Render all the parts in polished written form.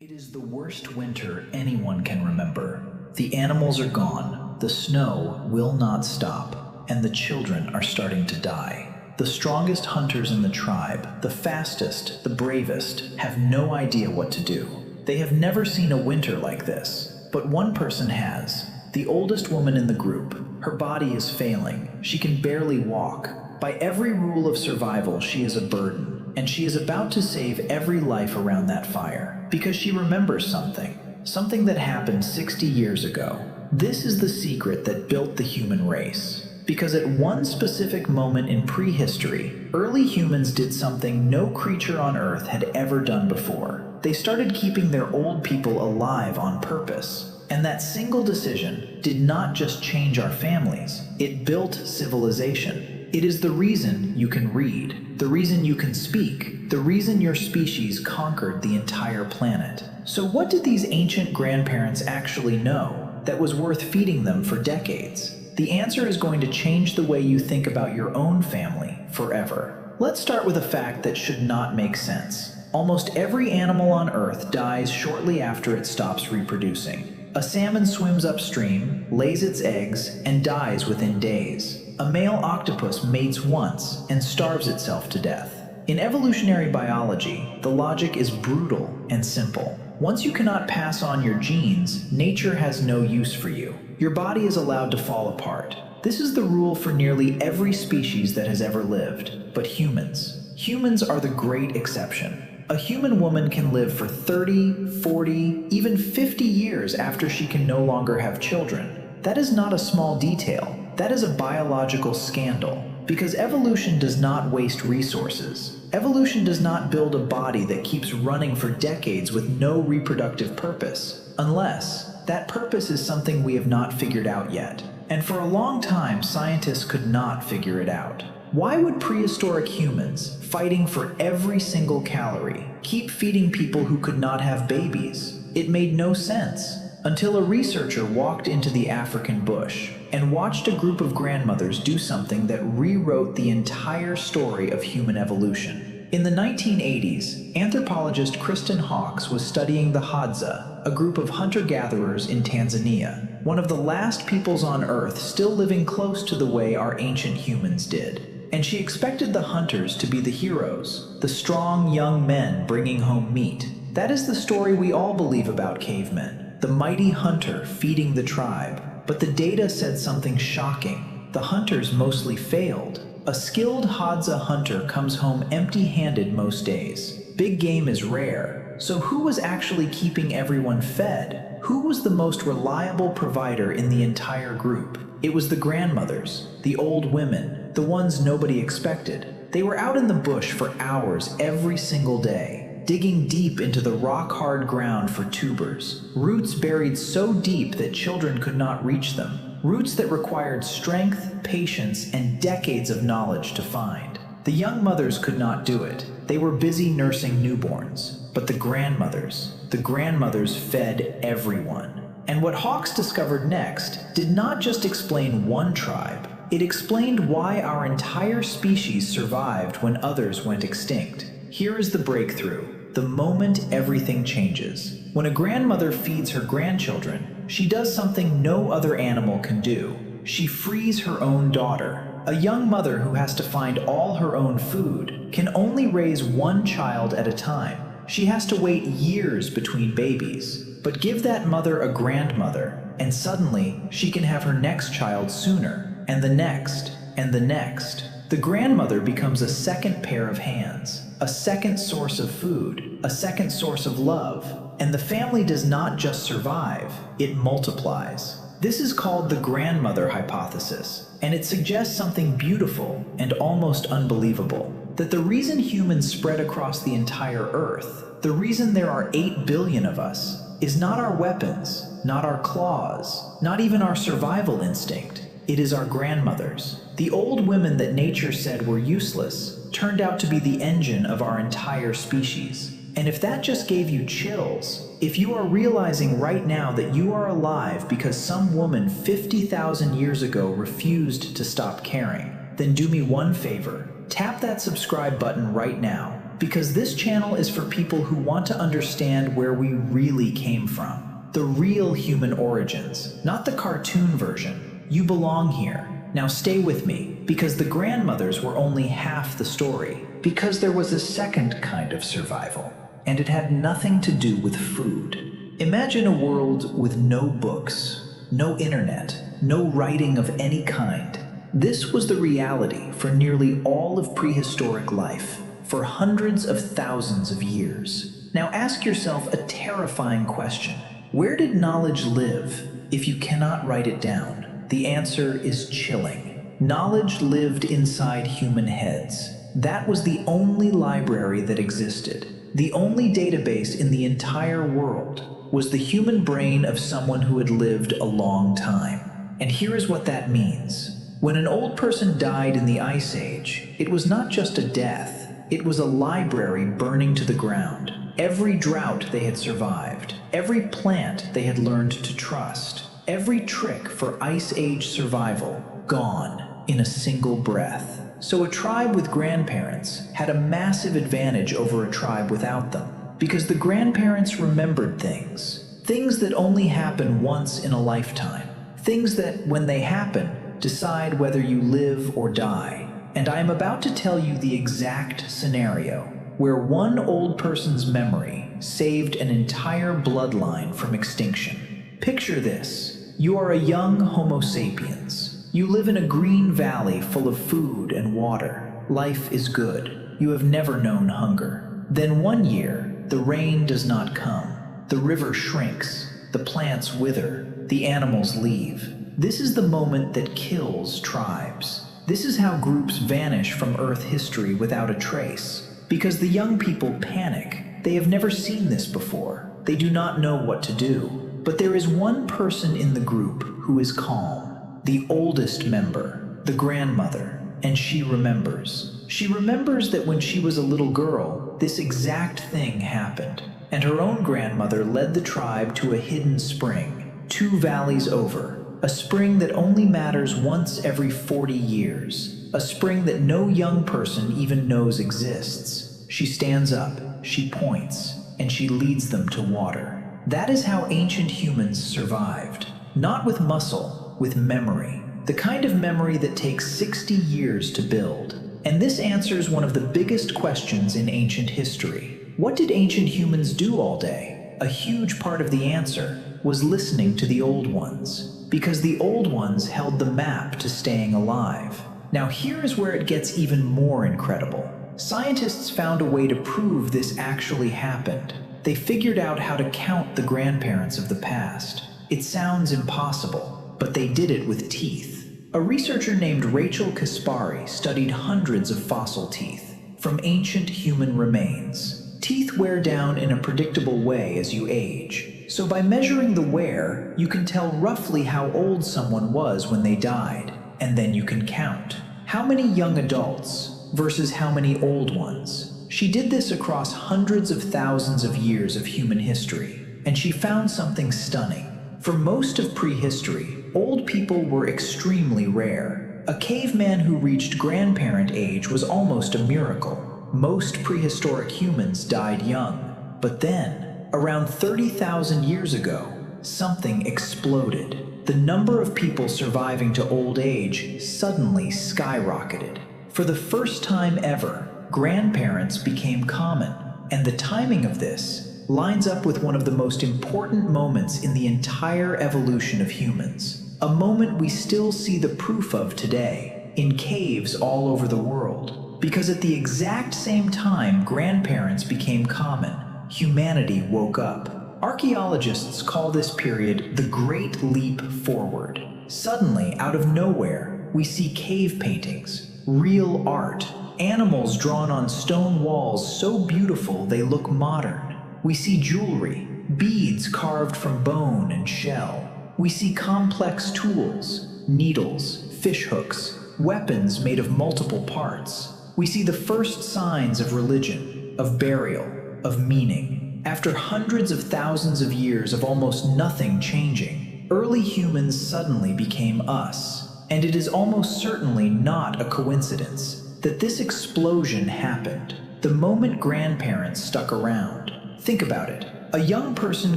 It is the worst winter anyone can remember. The animals are gone, the snow will not stop, and the children are starting to die. The strongest hunters in the tribe, the fastest, the bravest, have no idea what to do. They have never seen a winter like this, but one person has. The oldest woman in the group. Her body is failing. She can barely walk. By every rule of survival, she is a burden, and she is about to save every life around that fire, because she remembers something that happened 60 years ago. This is the secret that built the human race. Because at one specific moment in prehistory, early humans did something no creature on Earth had ever done before. They started keeping their old people alive on purpose. And that single decision did not just change our families, it built civilization. It is the reason you can read, the reason you can speak, the reason your species conquered the entire planet. So what did these ancient grandparents actually know that was worth feeding them for decades? The answer is going to change the way you think about your own family forever. Let's start with a fact that should not make sense. Almost every animal on Earth dies shortly after it stops reproducing. A salmon swims upstream, lays its eggs, and dies within days. A male octopus mates once and starves itself to death. In evolutionary biology, the logic is brutal and simple. Once you cannot pass on your genes, nature has no use for you. Your body is allowed to fall apart. This is the rule for nearly every species that has ever lived. But humans. Humans are the great exception. A human woman can live for 30, 40, even 50 years after she can no longer have children. That is not a small detail. That is a biological scandal. Because evolution does not waste resources. Evolution does not build a body that keeps running for decades with no reproductive purpose. Unless that purpose is something we have not figured out yet. And for a long time, scientists could not figure it out. Why would prehistoric humans, fighting for every single calorie, keep feeding people who could not have babies? It made no sense. Until a researcher walked into the African bush and watched a group of grandmothers do something that rewrote the entire story of human evolution. In the 1980s, anthropologist Kristen Hawkes was studying the Hadza, a group of hunter-gatherers in Tanzania, one of the last peoples on Earth still living close to the way our ancient humans did. And she expected the hunters to be the heroes, the strong young men bringing home meat. That is the story we all believe about cavemen, the mighty hunter feeding the tribe. But the data said something shocking. The hunters mostly failed. A skilled Hadza hunter comes home empty-handed most days. Big game is rare. So who was actually keeping everyone fed? Who was the most reliable provider in the entire group? It was the grandmothers, the old women, the ones nobody expected. They were out in the bush for hours every single day, digging deep into the rock-hard ground for tubers, roots buried so deep that children could not reach them, roots that required strength, patience, and decades of knowledge to find. The young mothers could not do it. They were busy nursing newborns. But the grandmothers fed everyone. And what Hawkes discovered next did not just explain one tribe. It explained why our entire species survived when others went extinct. Here is the breakthrough. The moment everything changes. When a grandmother feeds her grandchildren, she does something no other animal can do. She frees her own daughter. A young mother who has to find all her own food can only raise one child at a time. She has to wait years between babies. But give that mother a grandmother, and suddenly she can have her next child sooner, and the next, and the next. The grandmother becomes a second pair of hands, a second source of food, a second source of love. And the family does not just survive, it multiplies. This is called the grandmother hypothesis, and it suggests something beautiful and almost unbelievable. That the reason humans spread across the entire Earth, the reason there are 8 billion of us, is not our weapons, not our claws, not even our survival instinct. It is our grandmothers. The old women that nature said were useless turned out to be the engine of our entire species. And if that just gave you chills, if you are realizing right now that you are alive because some woman 50,000 years ago refused to stop caring, then do me one favor. Tap that subscribe button right now. because this channel is for people who want to understand where we really came from. The real human origins, not the cartoon version. You belong here. Now stay with me, because the grandmothers were only half the story. Because there was a second kind of survival, and it had nothing to do with food. Imagine a world with no books, no internet, no writing of any kind. This was the reality for nearly all of prehistoric life, for hundreds of thousands of years. Now ask yourself a terrifying question. Where did knowledge live if you cannot write it down? The answer is chilling. Knowledge lived inside human heads. That was the only library that existed. The only database in the entire world was the human brain of someone who had lived a long time. And here is what that means. When an old person died in the Ice Age, it was not just a death, it was a library burning to the ground. Every drought they had survived, every plant they had learned to trust, every trick for Ice Age survival, gone in a single breath. So a tribe with grandparents had a massive advantage over a tribe without them, because the grandparents remembered things that only happen once in a lifetime, things that, when they happen, decide whether you live or die. And I am about to tell you the exact scenario where one old person's memory saved an entire bloodline from extinction. Picture this. You are a young Homo sapiens. You live in a green valley full of food and water. Life is good. You have never known hunger. Then one year, the rain does not come. The river shrinks. The plants wither. The animals leave. This is the moment that kills tribes. This is how groups vanish from Earth history without a trace. Because the young people panic. They have never seen this before. They do not know what to do. But there is one person in the group who is calm. The oldest member, the grandmother, and she remembers. She remembers that when she was a little girl, this exact thing happened. And her own grandmother led the tribe to a hidden spring, 2 valleys over. A spring that only matters once every 40 years. A spring that no young person even knows exists. She stands up, she points, and she leads them to water. That is how ancient humans survived. Not with muscle, with memory. The kind of memory that takes 60 years to build. And this answers one of the biggest questions in ancient history. What did ancient humans do all day? A huge part of the answer was listening to the old ones. Because the old ones held the map to staying alive. Now here is where it gets even more incredible. Scientists found a way to prove this actually happened. They figured out how to count the grandparents of the past. It sounds impossible, but they did it with teeth. A researcher named Rachel Kaspari studied hundreds of fossil teeth from ancient human remains. Teeth wear down in a predictable way as you age. So by measuring the wear, you can tell roughly how old someone was when they died. And then you can count. How many young adults versus how many old ones? She did this across hundreds of thousands of years of human history. And she found something stunning. For most of prehistory, old people were extremely rare. A caveman who reached grandparent age was almost a miracle. Most prehistoric humans died young. But then, around 30,000 years ago, something exploded. The number of people surviving to old age suddenly skyrocketed. For the first time ever, grandparents became common. And the timing of this lines up with one of the most important moments in the entire evolution of humans. A moment we still see the proof of today, in caves all over the world. Because at the exact same time grandparents became common, humanity woke up. Archaeologists call this period the Great Leap Forward. Suddenly, out of nowhere, we see cave paintings, real art, animals drawn on stone walls so beautiful they look modern. We see jewelry, beads carved from bone and shell. We see complex tools, needles, fish hooks, weapons made of multiple parts. We see the first signs of religion, of burial, of meaning. After hundreds of thousands of years of almost nothing changing, early humans suddenly became us. And it is almost certainly not a coincidence that this explosion happened. the moment grandparents stuck around. Think about it. A young person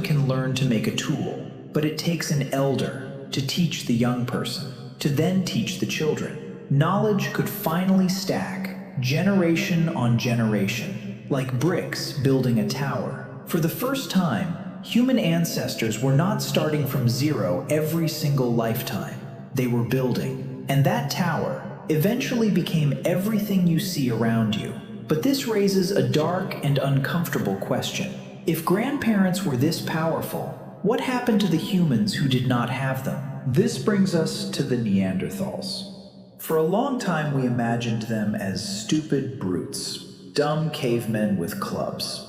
can learn to make a tool, but it takes an elder to teach the young person, to then teach the children. Knowledge could finally stack, generation on generation, like bricks building a tower. For the first time, human ancestors were not starting from zero every single lifetime. They were building, and that tower eventually became everything you see around you. But this raises a dark and uncomfortable question. If grandparents were this powerful, what happened to the humans who did not have them? This brings us to the Neanderthals. For a long time we imagined them as stupid brutes, dumb cavemen with clubs.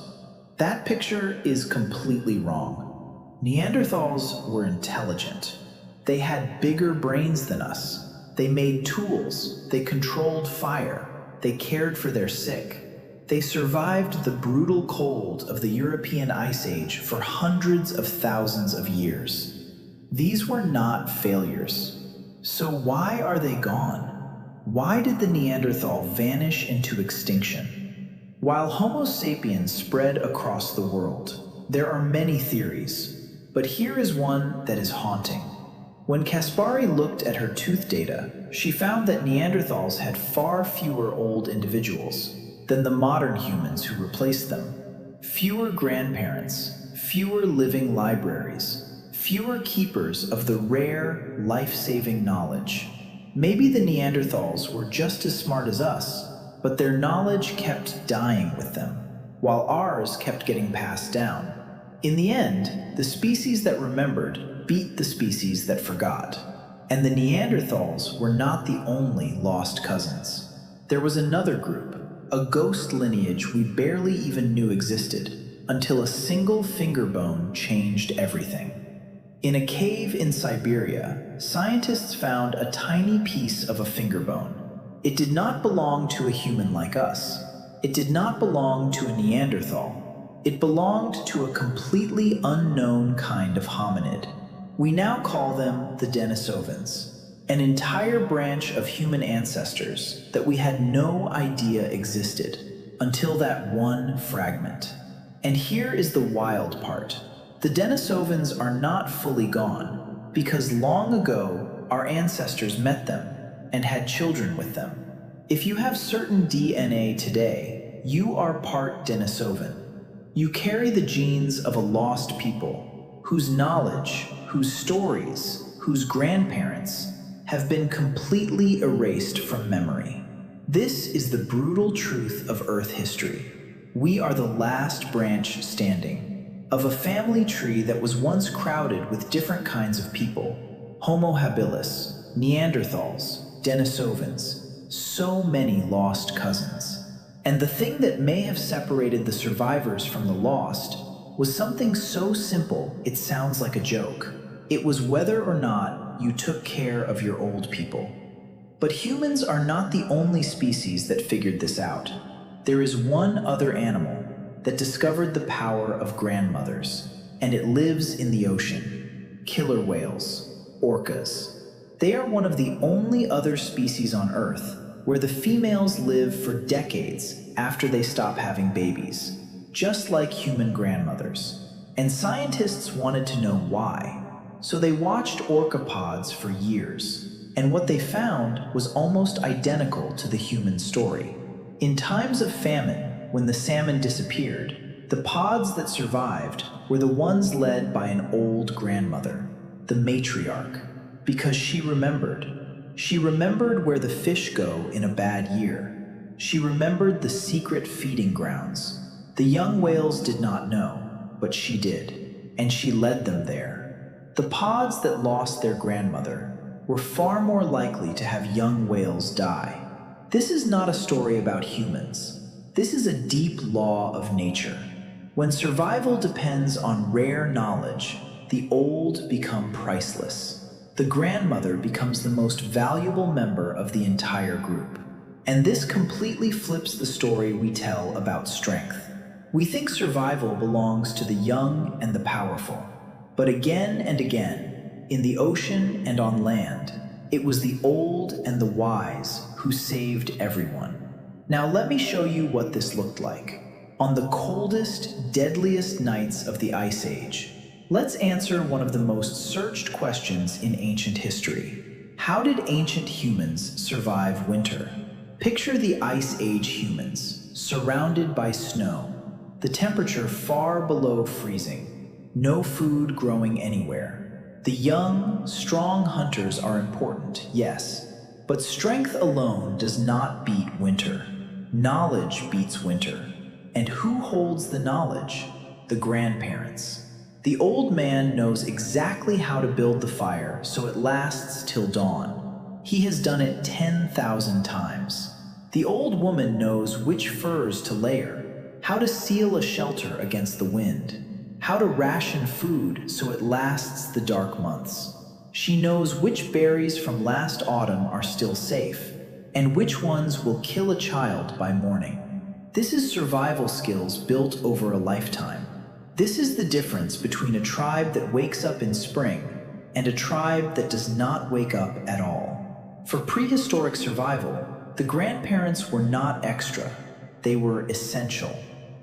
That picture is completely wrong. Neanderthals were intelligent. They had bigger brains than us. They made tools, they controlled fire, they cared for their sick. They survived the brutal cold of the European Ice Age for hundreds of thousands of years. These were not failures. So why are they gone? Why did the Neanderthal vanish into extinction? While Homo sapiens spread across the world, there are many theories, but here is one that is haunting. When Kaspari looked at her tooth data, she found that Neanderthals had far fewer old individuals than the modern humans who replaced them. Fewer grandparents, fewer living libraries, fewer keepers of the rare, life-saving knowledge. Maybe the Neanderthals were just as smart as us, but their knowledge kept dying with them, while ours kept getting passed down. In the end, the species that remembered beat the species that forgot. And the Neanderthals were not the only lost cousins. There was another group, a ghost lineage we barely even knew existed, until a single finger bone changed everything. In a cave in Siberia, scientists found a tiny piece of a finger bone. It did not belong to a human like us. It did not belong to a Neanderthal. It belonged to a completely unknown kind of hominid. We now call them the Denisovans, an entire branch of human ancestors that we had no idea existed until that one fragment. And here is the wild part. The Denisovans are not fully gone because long ago our ancestors met them and had children with them. If you have certain DNA today, you are part Denisovan. You carry the genes of a lost people whose knowledge, whose stories, whose grandparents have been completely erased from memory. This is the brutal truth of Earth history. We are the last branch standing of a family tree that was once crowded with different kinds of people. Homo habilis, Neanderthals, Denisovans, so many lost cousins. And the thing that may have separated the survivors from the lost was something so simple it sounds like a joke. It was whether or not you took care of your old people. But humans are not the only species that figured this out. There is one other animal that discovered the power of grandmothers, and it lives in the ocean. Killer whales, orcas. They are one of the only other species on Earth where the females live for decades after they stop having babies, just like human grandmothers. And scientists wanted to know why, so they watched orcapods for years, and what they found was almost identical to the human story. In times of famine, when the salmon disappeared, the pods that survived were the ones led by an old grandmother, the matriarch, because she remembered. She remembered where the fish go in a bad year. She remembered the secret feeding grounds. The young whales did not know, but she did, and she led them there. The pods that lost their grandmother were far more likely to have young whales die. This is not a story about humans. This is a deep law of nature. When survival depends on rare knowledge, the old become priceless. The grandmother becomes the most valuable member of the entire group. And this completely flips the story we tell about strength. We think survival belongs to the young and the powerful. But again and again, in the ocean and on land, it was the old and the wise who saved everyone. Now let me show you what this looked like. On the coldest, deadliest nights of the Ice Age, let's answer one of the most searched questions in ancient history. How did ancient humans survive winter? Picture the Ice Age humans, surrounded by snow, the temperature far below freezing, no food growing anywhere. The young, strong hunters are important, yes, but strength alone does not beat winter. Knowledge beats winter. And who holds the knowledge? The grandparents. The old man knows exactly how to build the fire so it lasts till dawn. He has done it 10,000 times. The old woman knows which furs to layer, how to seal a shelter against the wind, how to ration food so it lasts the dark months. She knows which berries from last autumn are still safe, and which ones will kill a child by morning. This is survival skills built over a lifetime. This is the difference between a tribe that wakes up in spring and a tribe that does not wake up at all. For prehistoric survival, the grandparents were not extra. They were essential.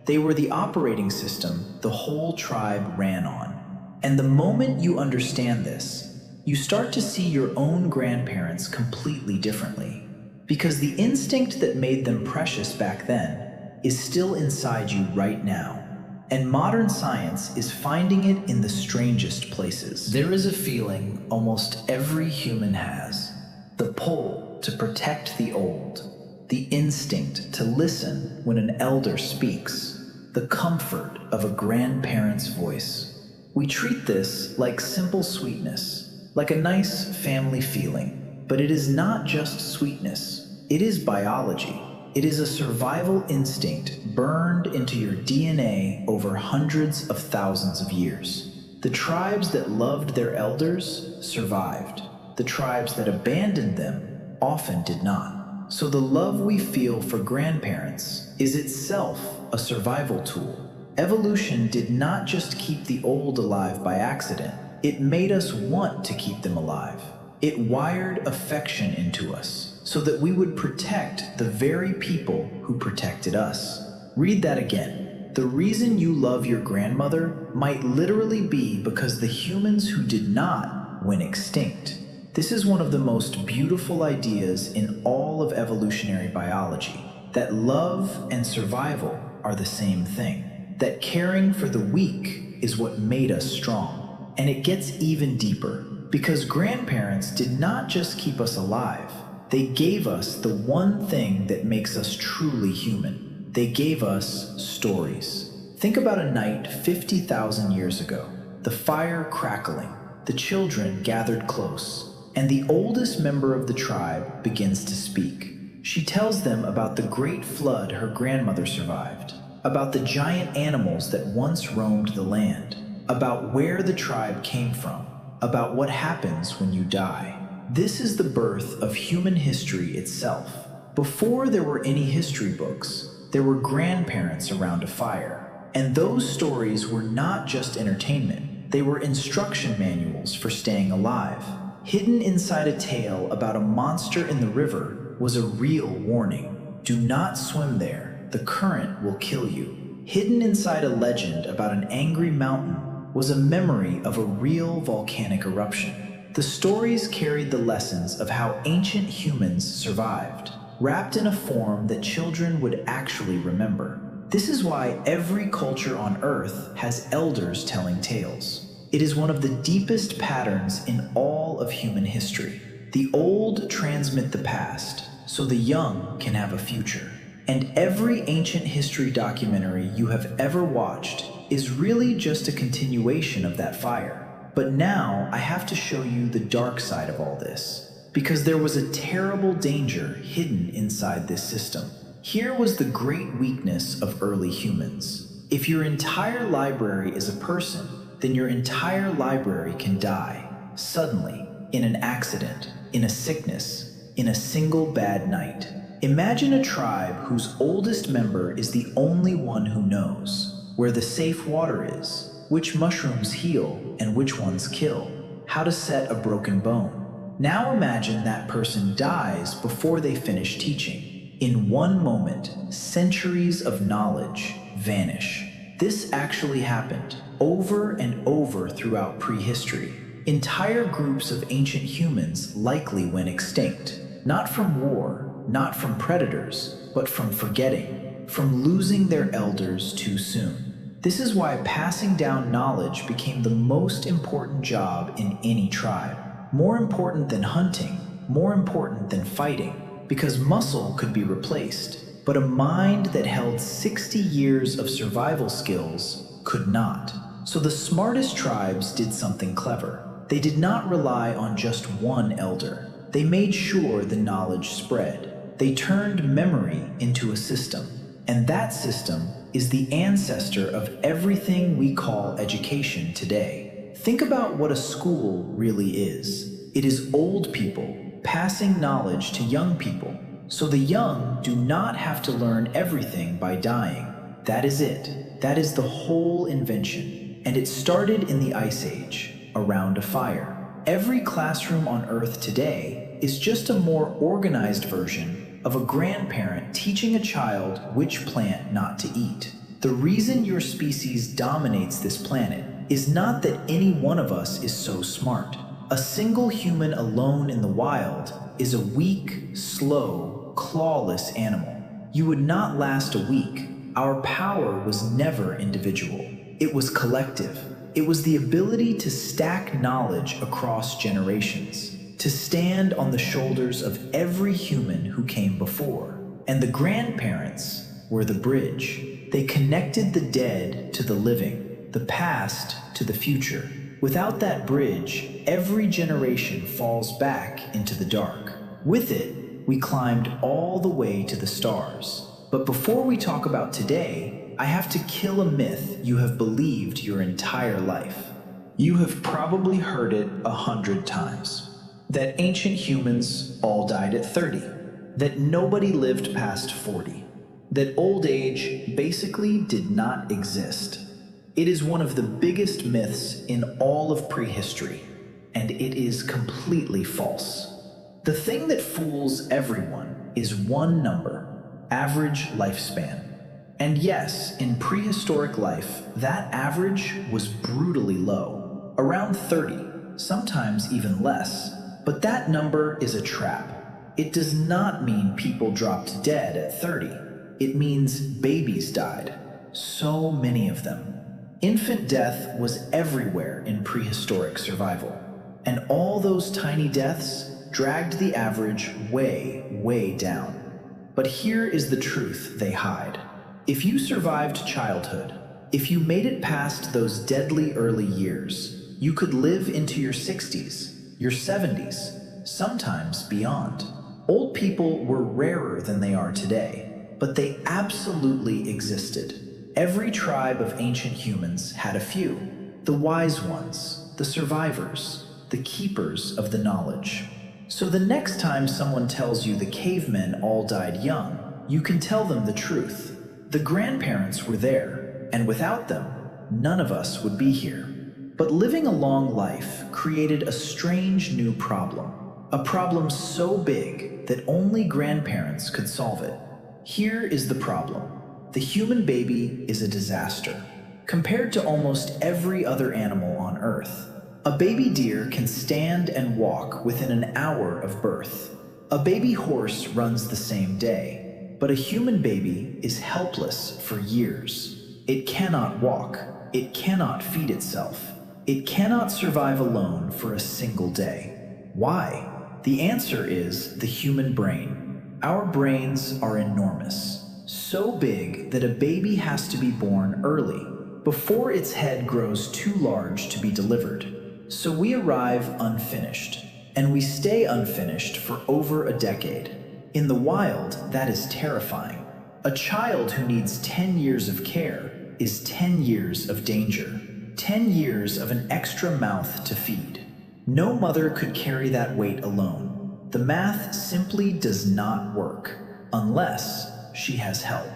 They were the operating system the whole tribe ran on. And the moment you understand this, you start to see your own grandparents completely differently. Because the instinct that made them precious back then is still inside you right now. And modern science is finding it in the strangest places. There is a feeling almost every human has. The pull to protect the old. The instinct to listen when an elder speaks. The comfort of a grandparent's voice. We treat this like simple sweetness, like a nice family feeling. But it is not just sweetness. It is biology. It is a survival instinct burned into your DNA over hundreds of thousands of years. The tribes that loved their elders survived. The tribes that abandoned them often did not. So the love we feel for grandparents is itself a survival tool. Evolution did not just keep the old alive by accident. It made us want to keep them alive. It wired affection into us, so that we would protect the very people who protected us. Read that again. The reason you love your grandmother might literally be because the humans who did not went extinct. This is one of the most beautiful ideas in all of evolutionary biology, that love and survival are the same thing, that caring for the weak is what made us strong. And it gets even deeper, because grandparents did not just keep us alive. They gave us the one thing that makes us truly human. They gave us stories. Think about a night 50,000 years ago. The fire crackling, the children gathered close, and the oldest member of the tribe begins to speak. She tells them about the great flood her grandmother survived, about the giant animals that once roamed the land, about where the tribe came from, about what happens when you die. This is the birth of human history itself. Before there were any history books, there were grandparents around a fire. And those stories were not just entertainment. They were instruction manuals for staying alive. Hidden inside a tale about a monster in the river was a real warning. Do not swim there. The current will kill you. Hidden inside a legend about an angry mountain was a memory of a real volcanic eruption. The stories carried the lessons of how ancient humans survived, wrapped in a form that children would actually remember. This is why every culture on Earth has elders telling tales. It is one of the deepest patterns in all of human history. The old transmit the past, so the young can have a future. And every ancient history documentary you have ever watched is really just a continuation of that fire. But now I have to show you the dark side of all this, because there was a terrible danger hidden inside this system. Here was the great weakness of early humans. If your entire library is a person, then your entire library can die, suddenly, in an accident, in a sickness, in a single bad night. Imagine a tribe whose oldest member is the only one who knows where the safe water is, which mushrooms heal and which ones kill, how to set a broken bone. Now imagine that person dies before they finish teaching. In one moment, centuries of knowledge vanish. This actually happened over and over throughout prehistory. Entire groups of ancient humans likely went extinct, not from war, not from predators, but from forgetting, from losing their elders too soon. This is why passing down knowledge became the most important job in any tribe. More important than hunting, more important than fighting, because muscle could be replaced, but a mind that held 60 years of survival skills could not. So the smartest tribes did something clever. They did not rely on just one elder. They made sure the knowledge spread. They turned memory into a system, and that system is the ancestor of everything we call education today. Think about what a school really is. It is old people passing knowledge to young people, so the young do not have to learn everything by dying. That is it. That is the whole invention. And it started in the Ice Age, around a fire. Every classroom on Earth today is just a more organized version of a grandparent teaching a child which plant not to eat. The reason your species dominates this planet is not that any one of us is so smart. A single human alone in the wild is a weak, slow, clawless animal. You would not last a week. Our power was never individual. It was collective. It was the ability to stack knowledge across generations, to stand on the shoulders of every human who came before. And the grandparents were the bridge. They connected the dead to the living, the past to the future. Without that bridge, every generation falls back into the dark. With it, we climbed all the way to the stars. But before we talk about today, I have to kill a myth you have believed your entire life. You have probably heard it 100 times. That ancient humans all died at 30. That nobody lived past 40. That old age basically did not exist. It is one of the biggest myths in all of prehistory, and it is completely false. The thing that fools everyone is one number: average lifespan. And yes, in prehistoric life, that average was brutally low, around 30, sometimes even less. But that number is a trap. It does not mean people dropped dead at 30. It means babies died, so many of them. Infant death was everywhere in prehistoric survival, and all those tiny deaths dragged the average way, way down. But here is the truth they hide. If you survived childhood, if you made it past those deadly early years, you could live into your 60s, your 70s, sometimes beyond. Old people were rarer than they are today, but they absolutely existed. Every tribe of ancient humans had a few. The wise ones, the survivors, the keepers of the knowledge. So the next time someone tells you the cavemen all died young, you can tell them the truth. The grandparents were there, and without them, none of us would be here. But living a long life created a strange new problem. A problem so big that only grandparents could solve it. Here is the problem. The human baby is a disaster. Compared to almost every other animal on Earth, a baby deer can stand and walk within an hour of birth. A baby horse runs the same day, but a human baby is helpless for years. It cannot walk. It cannot feed itself. It cannot survive alone for a single day. Why? The answer is the human brain. Our brains are enormous. So big that a baby has to be born early, before its head grows too large to be delivered. So we arrive unfinished, and we stay unfinished for over a decade. In the wild, that is terrifying. A child who needs 10 years of care is 10 years of danger, 10 years of an extra mouth to feed. No mother could carry that weight alone. The math simply does not work, unless she has help.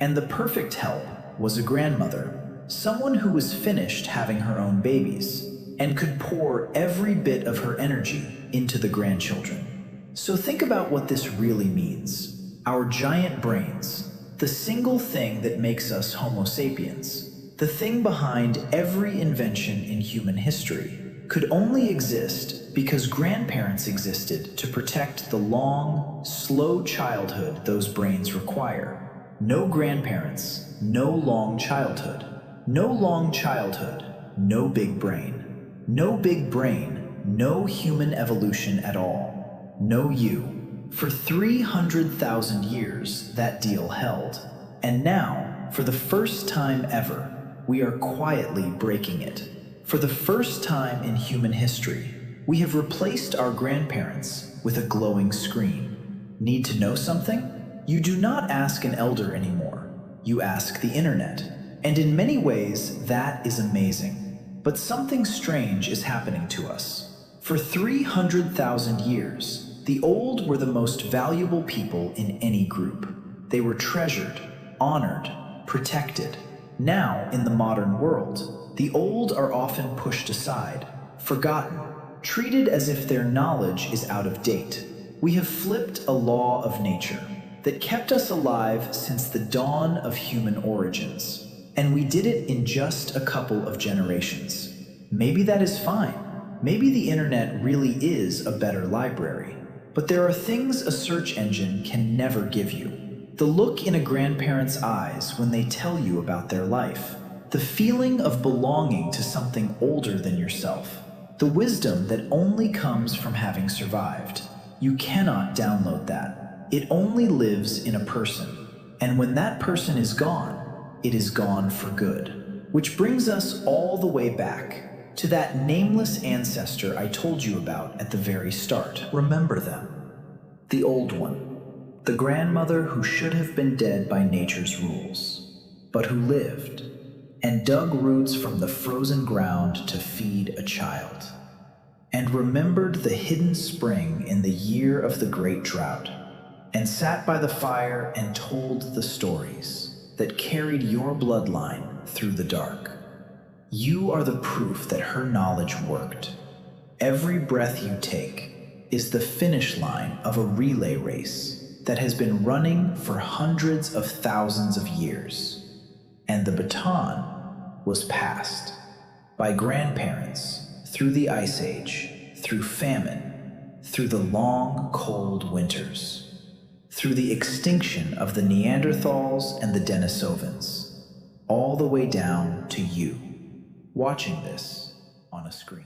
And the perfect help was a grandmother, someone who was finished having her own babies, and could pour every bit of her energy into the grandchildren. So think about what this really means. Our giant brains, the single thing that makes us Homo sapiens, the thing behind every invention in human history, could only exist because grandparents existed to protect the long, slow childhood those brains require. No grandparents, no long childhood. No long childhood, no big brain. No big brain, no human evolution at all. No you. For 300,000 years, that deal held. And now, for the first time ever, we are quietly breaking it. For the first time in human history, we have replaced our grandparents with a glowing screen. Need to know something? You do not ask an elder anymore. You ask the internet. And in many ways, that is amazing. But something strange is happening to us. For 300,000 years, the old were the most valuable people in any group. They were treasured, honored, protected. Now, in the modern world, the old are often pushed aside, forgotten, treated as if their knowledge is out of date. We have flipped a law of nature that kept us alive since the dawn of human origins. And we did it in just a couple of generations. Maybe that is fine. Maybe the internet really is a better library. But there are things a search engine can never give you. The look in a grandparent's eyes when they tell you about their life. The feeling of belonging to something older than yourself. The wisdom that only comes from having survived. You cannot download that. It only lives in a person. And when that person is gone, it is gone for good. Which brings us all the way back to that nameless ancestor I told you about at the very start. Remember them. The old one. The grandmother who should have been dead by nature's rules, but who lived and dug roots from the frozen ground to feed a child, and remembered the hidden spring in the year of the great drought, and sat by the fire and told the stories that carried your bloodline through the dark. You are the proof that her knowledge worked. Every breath you take is the finish line of a relay race that has been running for hundreds of thousands of years. And the baton was passed by grandparents through the Ice Age, through famine, through the long, cold winters, through the extinction of the Neanderthals and the Denisovans, all the way down to you, watching this on a screen.